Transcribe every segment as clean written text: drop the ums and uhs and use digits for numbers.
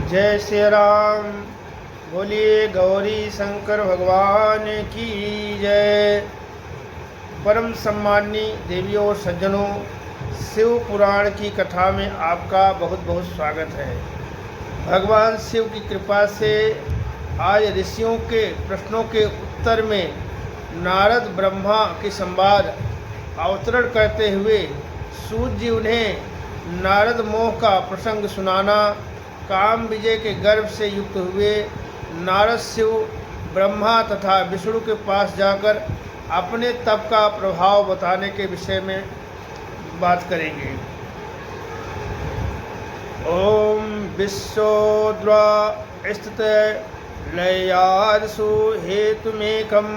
जय श्री राम। बोलिए गौरी शंकर भगवान की जय। परम सम्मानी देवियों और सज्जनों, शिव पुराण की कथा में आपका बहुत बहुत स्वागत है। भगवान शिव की कृपा से आज ऋषियों के प्रश्नों के उत्तर में नारद ब्रह्मा के संवाद अवतरण करते हुए सूत जी उन्हें नारद मोह का प्रसंग सुनाना, काम विजय के गर्व से युक्त हुए नारद शिव ब्रह्मा तथा विष्णु के पास जाकर अपने तप का प्रभाव बताने के विषय में बात करेंगे। ओम विश्वोद्वा स्थित लयादसु हेतुमेकं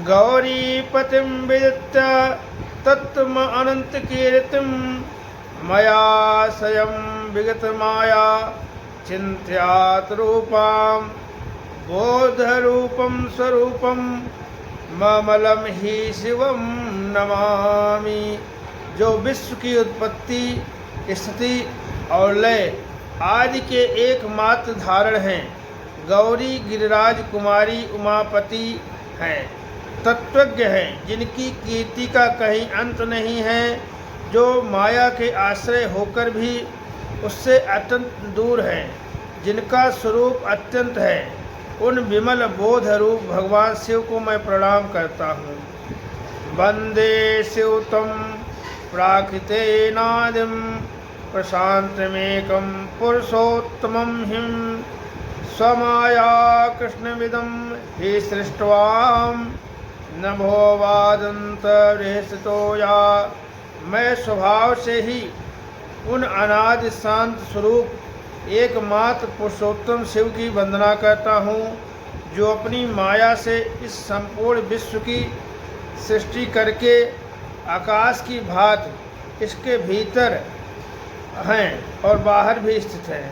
गौरीपतिं विदित्य तत्त्वम् अनन्तकीर्तिं मया स्वयं विगतमाया चिन्त्यात् रूपां बोधरूपं स्वरूपं ममलं ही शिवं नमामि। जो विश्व की उत्पत्ति, स्थिति और लय आदि के एकमात्र धारण हैं, गौरी गिरिराज कुमारी उमापति हैं, तत्वज्ञ हैं, जिनकी कीर्ति का कहीं अंत नहीं है, जो माया के आश्रय होकर भी उससे अत्यंत दूर हैं, जिनका स्वरूप अत्यंत है, उन विमल बोध रूप भगवान शिव को मैं प्रणाम करता हूँ। वंदे शिव तम प्राकृतेनादिं प्रशांतमेकं पुरुषोत्तमं हिं स्वमाया कृष्णविदं हि सृष्ट्वां नभो वादन्त बृहस्पतो या। मैं स्वभाव से ही उन अनादि शांत स्वरूप एकमात्र पुरुषोत्तम शिव की वंदना करता हूँ, जो अपनी माया से इस संपूर्ण विश्व की सृष्टि करके आकाश की भांति इसके भीतर हैं और बाहर भी स्थित हैं।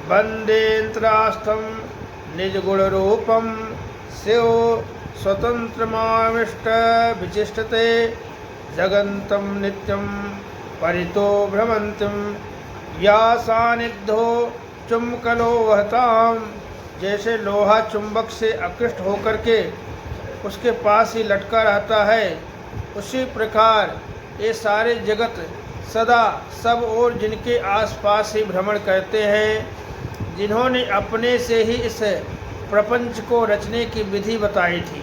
वंदेन्द्रास्थम निज गुण रूपम शिव स्वतंत्रमाविष्ट विचिष्टते जगन्तं नित्यं परितो भ्रमन्तं या सानिध्यो चुम्बकलो वहताम। जैसे लोहा चुंबक से आकृष्ट होकर के उसके पास ही लटका रहता है, उसी प्रकार ये सारे जगत सदा सब और जिनके आसपास ही भ्रमण करते हैं, जिन्होंने अपने से ही इस प्रपंच को रचने की विधि बताई थी,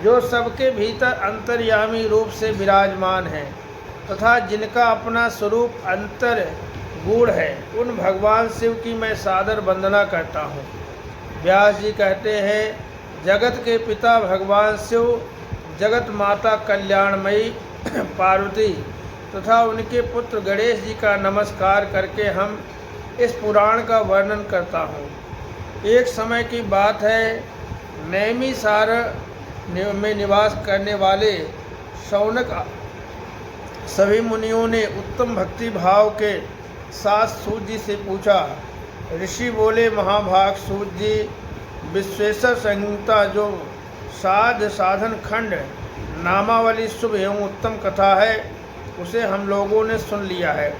जो सबके भीतर अंतर्यामी रूप से विराजमान है तथा जिनका अपना स्वरूप अंतर गूढ़ है, उन भगवान शिव की मैं सादर वंदना करता हूँ। व्यास जी कहते हैं, जगत के पिता भगवान शिव, जगत माता कल्याणमयी पार्वती तथा उनके पुत्र गणेश जी का नमस्कार करके हम इस पुराण का वर्णन करता हूँ। एक समय की बात है, नैमिसार में निवास करने वाले शौनक सभी मुनियों ने उत्तम भक्ति भाव के साथ सूत जी से पूछा। ऋषि बोले, महाभाग सूत जी, विश्वेश्वर संहिता जो साध साधन खंड नामावली शुभ एवं उत्तम कथा है, उसे हम लोगों ने सुन लिया है।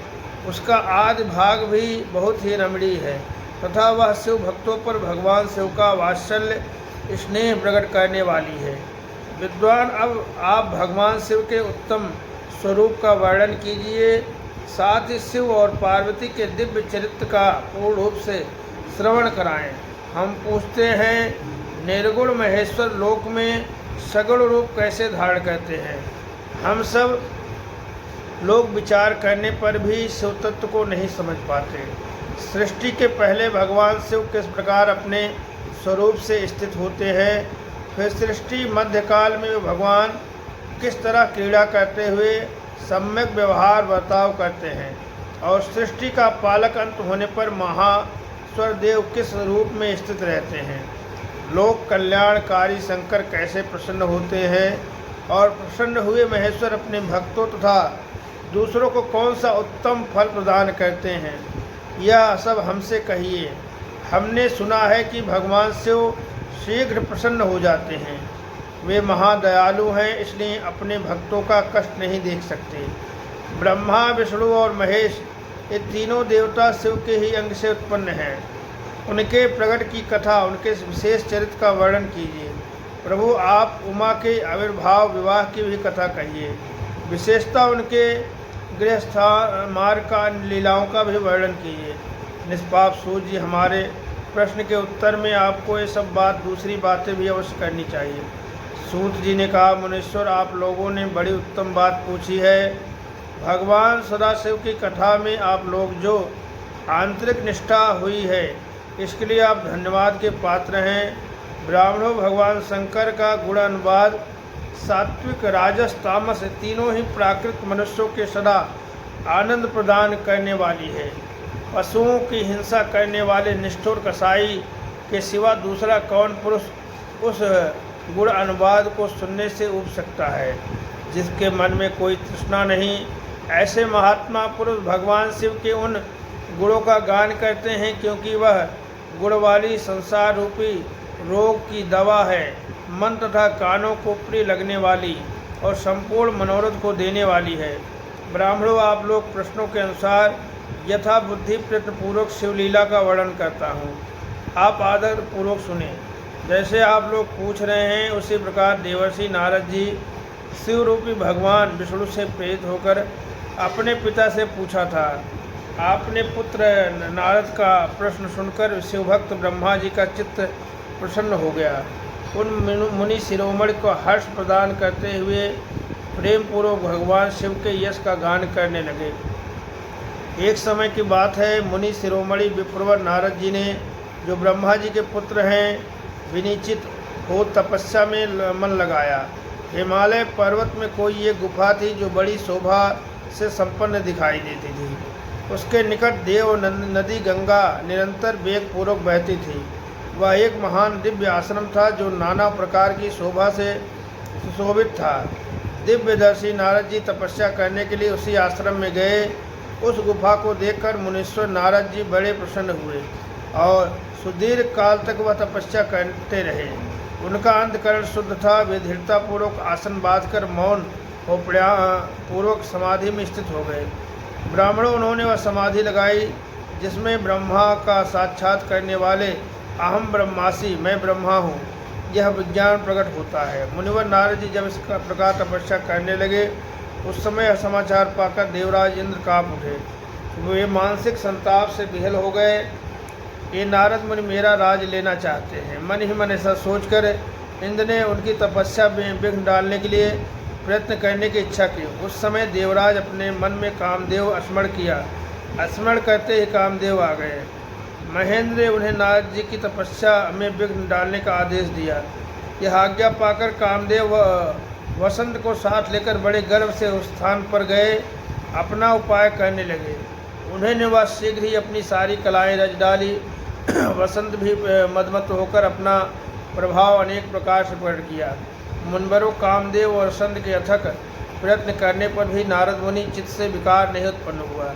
उसका आदि भाग भी बहुत ही रमणीय है तथा वह शिव भक्तों पर भगवान शिव का वात्सल्य स्नेह प्रकट करने वाली है। विद्वान, अब आप भगवान शिव के उत्तम स्वरूप का वर्णन कीजिए, साथ ही शिव और पार्वती के दिव्य चरित्र का पूर्ण रूप से श्रवण कराएं। हम पूछते हैं, निर्गुण महेश्वर लोक में सगुण रूप कैसे धारण करते हैं? हम सब लोग विचार करने पर भी शिव तत्व को नहीं समझ पाते। सृष्टि के पहले भगवान शिव किस प्रकार अपने स्वरूप से स्थित होते हैं, फिर सृष्टि मध्यकाल में भगवान किस तरह क्रीड़ा करते हुए सम्यक व्यवहार बर्ताव करते हैं, और सृष्टि का पालक अंत होने पर महास्वर देव किस रूप में स्थित रहते हैं। लोक कल्याणकारी शंकर कैसे प्रसन्न होते हैं, और प्रसन्न हुए महेश्वर अपने भक्तों तथा दूसरों को कौन सा उत्तम फल प्रदान करते हैं, यह सब हमसे कहिए। हमने सुना है कि भगवान शिव शीघ्र प्रसन्न हो जाते हैं। वे महादयालु हैं, इसलिए अपने भक्तों का कष्ट नहीं देख सकते। ब्रह्मा, विष्णु और महेश ये तीनों देवता शिव के ही अंग से उत्पन्न हैं। उनके प्रकट की कथा, उनके विशेष चरित्र का वर्णन कीजिए। प्रभु आप उमा के आविर्भाव विवाह की भी कथा कहिए। विशेषता उनके गृहस्था मार्ग का लीलाओं का भी वर्णन कीजिए। निष्पाप सूर्य जी, हमारे प्रश्न के उत्तर में आपको ये सब बात दूसरी बातें भी अवश्य करनी चाहिए। सूत जी ने कहा, मुनीश्वर आप लोगों ने बड़ी उत्तम बात पूछी है। भगवान सदाशिव की कथा में आप लोग जो आंतरिक निष्ठा हुई है, इसके लिए आप धन्यवाद के पात्र हैं। ब्राह्मणों, भगवान शंकर का गुण अनुवाद सात्विक, राजस, तामस तीनों ही प्राकृत मनुष्यों के सदा आनंद प्रदान करने वाली है। पशुओं की हिंसा करने वाले निष्ठुर कसाई के सिवा दूसरा कौन पुरुष उस गुण अनुवाद को सुनने से उब सकता है, जिसके मन में कोई तृष्णा नहीं। ऐसे महात्मा पुरुष भगवान शिव के उन गुणों का गान करते हैं, क्योंकि वह गुण वाली संसार रूपी रोग की दवा है। मन तथा कानों को प्रिय लगने वाली और संपूर्ण मनोरथ को देने वाली है। ब्राह्मणों, आप लोग प्रश्नों के अनुसार यथा बुद्धि प्रयत्नपूर्वक शिवलीला का वर्णन करता हूँ, आप आदर पूर्वक सुने। जैसे आप लोग पूछ रहे हैं, उसी प्रकार देवर्षि नारद जी शिव रूपी भगवान विष्णु से प्रेरित होकर अपने पिता से पूछा था। आपने पुत्र नारद का प्रश्न सुनकर शिवभक्त ब्रह्मा जी का चित्त प्रसन्न हो गया। उन मुनि शिरोमणि को हर्ष प्रदान करते हुए प्रेम पूर्वक भगवान शिव के यश का गान करने लगे। एक समय की बात है, मुनि शिरोमणि विप्रवर नारद जी ने, जो ब्रह्मा जी के पुत्र हैं, विनिचित हो तपस्या में मन लगाया। हिमालय पर्वत में कोई एक गुफा थी जो बड़ी शोभा से संपन्न दिखाई देती थी। उसके निकट देव नदी गंगा निरंतर वेग पूर्वक बहती थी। वह एक महान दिव्य आश्रम था जो नाना प्रकार की शोभा से सुशोभित था। दिव्यदर्शी नारद जी तपस्या करने के लिए उसी आश्रम में गए। उस गुफा को देखकर मुनीश्वर नारद जी बड़े प्रसन्न हुए और सुदीर्घ काल तक वह तपस्या करते रहे। उनका अंतकरण शुद्ध था। वे दृढ़तापूर्वक आसन बांधकर मौन और पूर्वक समाधि में स्थित हो गए। ब्राह्मणों, उन्होंने वह समाधि लगाई जिसमें ब्रह्मा का साक्षात करने वाले अहम ब्रह्मासी, मैं ब्रह्मा हूँ, यह विज्ञान प्रकट होता है। मुनिवर नारद जी जब इस प्रकार तपस्या करने लगे, उस समय समाचार पाकर देवराज इंद्र काँप उठे। वे मानसिक संताप से विहल हो गए। ये नारद मुनि मेरा राज लेना चाहते हैं। मन ही मन ऐसा सोचकर इंद्र ने उनकी तपस्या में विघ्न डालने के लिए प्रयत्न करने की इच्छा की। उस समय देवराज अपने मन में कामदेव स्मरण किया। स्मरण करते ही कामदेव आ गए। महेंद्र ने उन्हें नारद जी की तपस्या में विघ्न डालने का आदेश दिया। यह आज्ञा पाकर कामदेव वसंत को साथ लेकर बड़े गर्व से उस स्थान पर गए, अपना उपाय करने लगे। उन्होंने वह शीघ्र ही अपनी सारी कलाएं रच डाली। वसंत भी मदमस्त होकर अपना प्रभाव अनेक प्रकार से प्रकट किया। मुनवरों, कामदेव और वसंत के अथक प्रयत्न करने पर भी नारद मुनि चित्त से विकार नहीं उत्पन्न हुआ।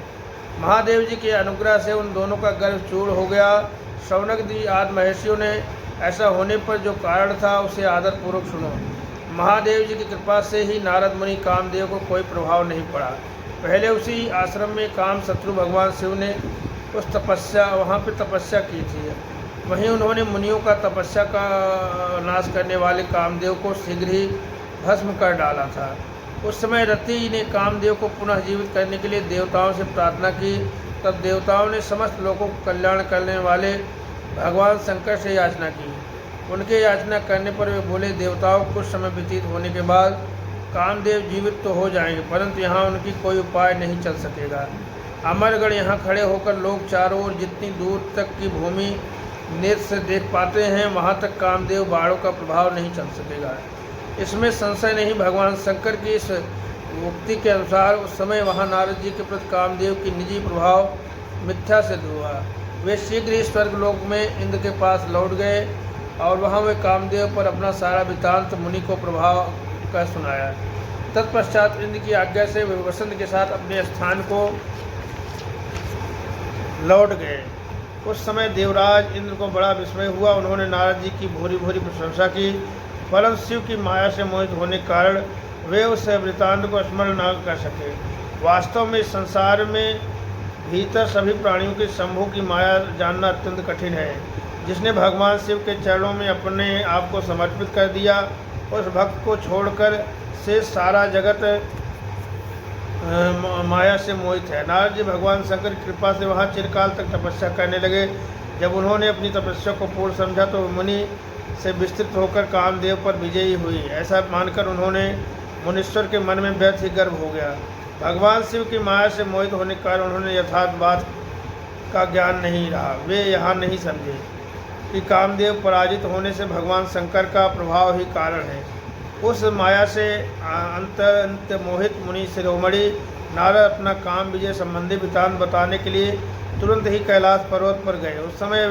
महादेव जी के अनुग्रह से उन दोनों का गर्व चूर हो गया। शौनक दी आदि महर्षियों ने ऐसा होने पर जो कारण था उसे आदरपूर्वक सुनो। महादेव जी की कृपा से ही नारद मुनि कामदेव को कोई प्रभाव नहीं पड़ा। पहले उसी आश्रम में काम शत्रु भगवान शिव ने वहाँ पे तपस्या की थी। वहीं उन्होंने मुनियों का तपस्या का नाश करने वाले कामदेव को शीघ्र ही भस्म कर डाला था। उस समय रति ने कामदेव को पुनः जीवित करने के लिए देवताओं से प्रार्थना की। तब देवताओं ने समस्त लोगों को कल्याण करने वाले भगवान शंकर से याचना की। उनके याचना करने पर वे बोले, देवताओं कुछ समय व्यतीत होने के बाद कामदेव जीवित तो हो जाएंगे, परंतु यहाँ उनकी कोई उपाय नहीं चल सकेगा। अमरगढ़ यहाँ खड़े होकर लोग चारों ओर जितनी दूर तक की भूमि नेत्र से देख पाते हैं, वहाँ तक कामदेव बाणों का प्रभाव नहीं चल सकेगा। इसमें संशय नहीं। भगवान शंकर की इस उक्ति के अनुसार उस समय वहाँ नारद जी के प्रति कामदेव की निजी प्रभाव मिथ्या सिद्ध हुआ। वे शीघ्र ही स्वर्गलोक में इंद्र के पास लौट गए और वहाँ वे कामदेव पर अपना सारा वृत्तांत मुनि को प्रभाव का सुनाया। तत्पश्चात इंद्र की आज्ञा से वे वसंत के साथ अपने स्थान को लौट गए। उस समय देवराज इंद्र को बड़ा विस्मय हुआ। उन्होंने नारद जी की भूरी भूरी प्रशंसा की, परंतु शिव की माया से मोहित होने के कारण वे उस वृत्तांत को स्मरण न कर सके। वास्तव में संसार में भीतर सभी प्राणियों के शंभु की माया जानना अत्यंत कठिन है। जिसने भगवान शिव के चरणों में अपने आप को समर्पित कर दिया, उस भक्त को छोड़कर से सारा जगत माया से मोहित है। नारद जी भगवान शंकर की कृपा से वहाँ चिरकाल तक तपस्या करने लगे। जब उन्होंने अपनी तपस्या को पूर्ण समझा तो मुनि से विस्तृत होकर कामदेव पर विजयी हुई। ऐसा मानकर उन्होंने मुनीश्वर के मन में व्यर्थ ही गर्व हो गया। भगवान शिव की माया से मोहित होने के कारण उन्होंने यथार्थ बात का ज्ञान नहीं रहा। वे यहाँ नहीं समझे कि कामदेव पराजित होने से भगवान शंकर का प्रभाव ही कारण है। उस माया से अंत मोहित मुनि शिरोमणि नारद अपना काम विजय संबंधी वृत्तांत बताने के लिए तुरंत ही कैलाश पर्वत पर गए। उस समय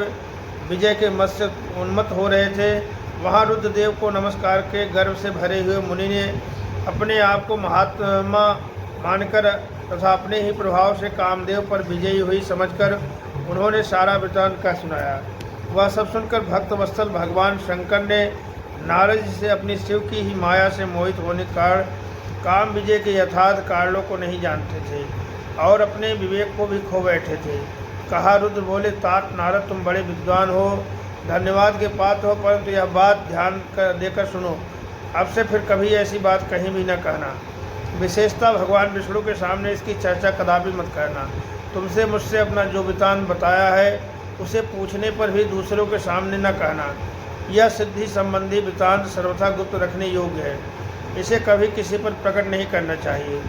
विजय के मत से उन्मत्त हो रहे थे। वहाँ रुद्रदेव को नमस्कार के गर्व से भरे हुए मुनि ने अपने आप को महात्मा मानकर तथा अपने ही प्रभाव से कामदेव पर विजयी हुई समझकर उन्होंने सारा वृत्तांत का सुनाया। वह सब सुनकर भक्त वत्सल भगवान शंकर ने नारद जी से अपनी शिव की ही माया से मोहित होने के कारण काम विजय के यथार्थ कारणों को नहीं जानते थे और अपने विवेक को भी खो बैठे थे। कहा, रुद्र बोले, तात नारद, तुम बड़े विद्वान हो, धन्यवाद के पात्र हो, परंतु यह बात ध्यान देकर सुनो। अब से फिर कभी ऐसी बात कहीं भी न कहना। विशेषतः भगवान विष्णु के सामने इसकी चर्चा कदापि मत करना। तुमसे मुझसे अपना जो वृत्तांत बताया है उसे पूछने पर भी दूसरों के सामने न कहना। यह सिद्धि संबंधी वृत्तांत सर्वथा गुप्त रखने योग्य है। इसे कभी किसी पर प्रकट नहीं करना चाहिए।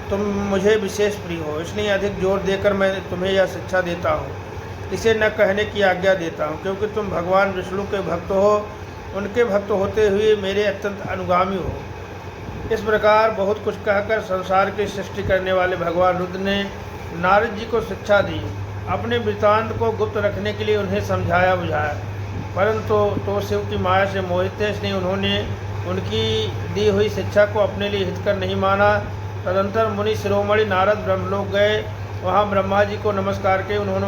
तुम मुझे विशेष प्रिय हो, इसलिए अधिक जोर देकर मैं तुम्हें यह शिक्षा देता हूँ। इसे न कहने की आज्ञा देता हूँ, क्योंकि तुम भगवान विष्णु के भक्त हो, उनके भक्त होते हुए मेरे अत्यंत अनुगामी हो। इस प्रकार बहुत कुछ कहकर संसार की सृष्टि करने वाले भगवान रुद्र ने नारद जी को शिक्षा दी। अपने वृत्तांत को गुप्त रखने के लिए उन्हें समझाया बुझाया, परंतु तो शिव की माया से मोहित थे, इसलिए उन्होंने उनकी दी हुई शिक्षा को अपने लिए हितकर नहीं माना। तदंतर मुनि शिरोमणि नारद ब्रह्मलोक गए। वहाँ ब्रह्मा जी को नमस्कार के उन्होंने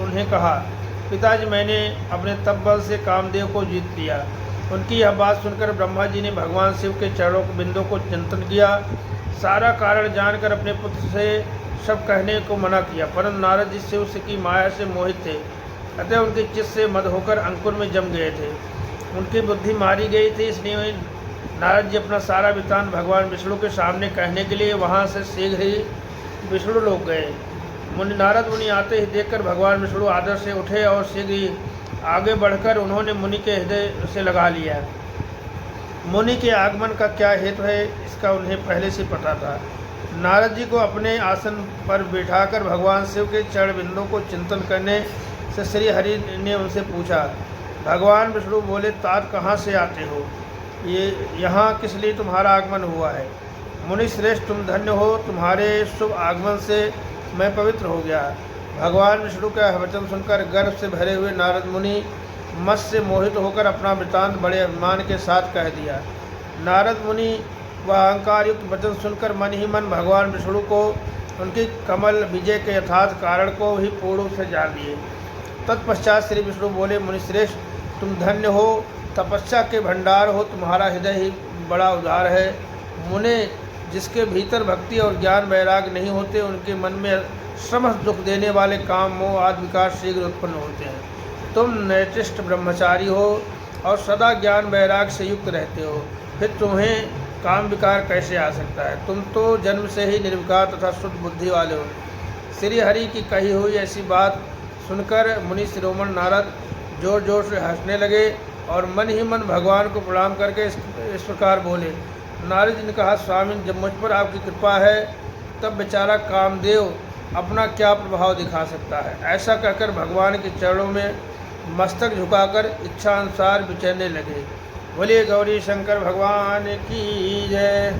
उन्हें कहा, पिताजी, मैंने अपने तप बल से कामदेव को जीत लिया। उनकी यह बात सुनकर ब्रह्मा जी ने भगवान शिव के चरणों के बिंदु को चिंतन किया। सारा कारण जानकर अपने पुत्र से सब कहने को मना किया, परंतु नारद जी शिव की माया से मोहित थे, अतः उनके चित्त से मद होकर अंकुर में जम गए थे। उनकी बुद्धि मारी गई थी, इसलिए नारद जी अपना सारा वृत्तांत भगवान विष्णु के सामने कहने के लिए वहाँ से शीघ्र ही विष्णु लोक गए। नारद मुनि आते ही देखकर भगवान विष्णु आदर से उठे और शीघ्र ही आगे बढ़कर उन्होंने मुनि के हृदय से लगा लिया। मुनि के आगमन का क्या हेतु है, इसका उन्हें पहले से पता था। नारद जी को अपने आसन पर बिठाकर भगवान शिव के चरण बिंदु को चिंतन करने से श्री हरि ने उनसे पूछा। भगवान विष्णु बोले, तात, कहाँ से आते हो? ये यहाँ किस लिए तुम्हारा आगमन हुआ है? मुनि श्रेष्ठ, तुम धन्य हो, तुम्हारे शुभ आगमन से मैं पवित्र हो गया। भगवान विष्णु का वचन सुनकर गर्व से भरे हुए नारद मुनि मत से मोहित होकर अपना वृत्तांत बड़े अभिमान के साथ कह दिया। नारद मुनि वह अहंकार युक्त वचन सुनकर मन ही मन भगवान विष्णु को उनकी कमल विजय के यथार्थ कारण को ही पूर्ण रूप से जान लिए। तत्पश्चात श्री विष्णु बोले, मुनिश्रेष्ठ, तुम धन्य हो, तपस्या के भंडार हो, तुम्हारा हृदय ही बड़ा उदार है। मुने जिसके भीतर भक्ति और ज्ञान वैराग नहीं होते, उनके मन में श्रम दुख देने वाले काम मोह आदि विकार शीघ्र उत्पन्न होते हैं। तुम नैतिष्ठ ब्रह्मचारी हो और सदा ज्ञान वैराग से युक्त रहते हो, फिर तुम्हें काम विकार कैसे आ सकता है? तुम तो जन्म से ही निर्विकार तथा शुद्ध बुद्धि वाले हो। श्री हरि की कही हुई ऐसी बात सुनकर मुनि शिरोमणि नारद जोर जोर से हंसने लगे और मन ही मन भगवान को प्रणाम करके इस प्रकार बोले। नारद जी ने कहा, स्वामी, जब मुझ पर आपकी कृपा है तब बेचारा कामदेव अपना क्या प्रभाव दिखा सकता है? ऐसा कहकर भगवान के चरणों में मस्तक झुकाकर इच्छा अनुसार विचरने लगे। बोलिए गौरी शंकर भगवान की जय।